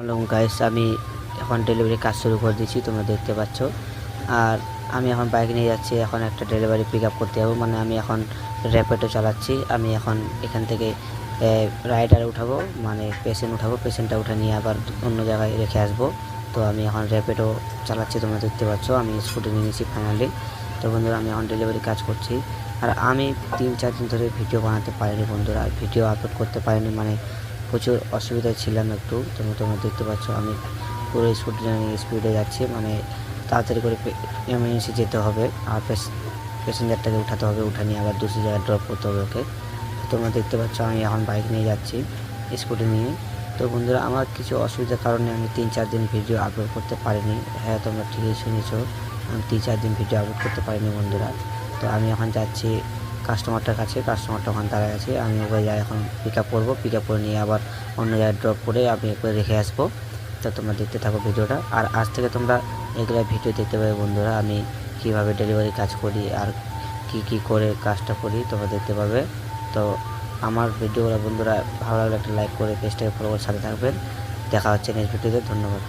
Hello guys, আমি এখন delivery কাজ শুরু করে দিয়েছি, তোমরা দেখতে পাচ্ছ। আর আমি এখন বাইক নিয়ে যাচ্ছি, এখন একটা ডেলিভারি পিক আপ করতে যাবো। মানে আমি এখন র্যাপিডো চালাচ্ছি। আমি এখন এখান থেকে রাইডার উঠাবো, মানে পেশেন্ট উঠাবো, পেশেন্টটা উঠে নিয়ে আবার অন্য জায়গায় রেখে আসবো। তো আমি এখন র্যাপিডো চালাচ্ছি, তোমরা দেখতে পাচ্ছ। আমি স্কুটি নিয়ে নিয়েছি ফাইনালি। তো বন্ধুরা, আমি এখন ডেলিভারি কাজ করছি। আর আমি 3-4 দিন ধরে ভিডিও বানাতে পারিনি বন্ধুরা, ভিডিও আপলোড করতে পারিনি, মানে প্রচুর অসুবিধায় ছিলাম একটু। তোমরা দেখতে পাচ্ছ আমি পুরো স্কুটি নিয়ে স্পিডে যাচ্ছি, মানে তাড়াতাড়ি করে এমার্জেন্সি যেতে হবে। আর প্যাসেঞ্জারটাকে উঠাতে হবে, উঠে নিয়ে আবার দুসরি জায়গায় ড্রপ করতে হবে ওকে। তোমরা দেখতে পাচ্ছ আমি এখন বাইক নিয়ে যাচ্ছি, স্কুটি নিয়ে। তো বন্ধুরা, আমার কিছু অসুবিধার কারণে আমি 3-4 দিন ভিডিও আপলোড করতে পারিনি। হ্যাঁ, তোমরা ঠিকই শুনেছো, আমি 3-4 দিন ভিডিও আপলোড করতে পারিনি বন্ধুরা। তো আমি এখন যাচ্ছি কাস্টমারটার কাছে, কাস্টমারটা ওখানে দাঁড়ায় আছে। আমি ওকে যাই এখন পিক আপ করবো, পিক আপ করে নিয়ে আবার অন্য জায়গায় ড্রপ করে আমি একবার রেখে আসবো। তো তোমরা দেখতে থাকো ভিডিওটা। আর আজ থেকে তোমরা এগুলো ভিডিও দেখতে পাবে বন্ধুরা, আমি কীভাবে ডেলিভারি কাজ করি আর কি করে কাজটা করি তোমরা দেখতে পাবে। তো আমার ভিডিওগুলো বন্ধুরা ভালো লাগলে একটা লাইক করে পেজটাকে ফলো করে সাথে থাকবেন। দেখা হচ্ছে নেক্সট ভিডিওতে। ধন্যবাদ।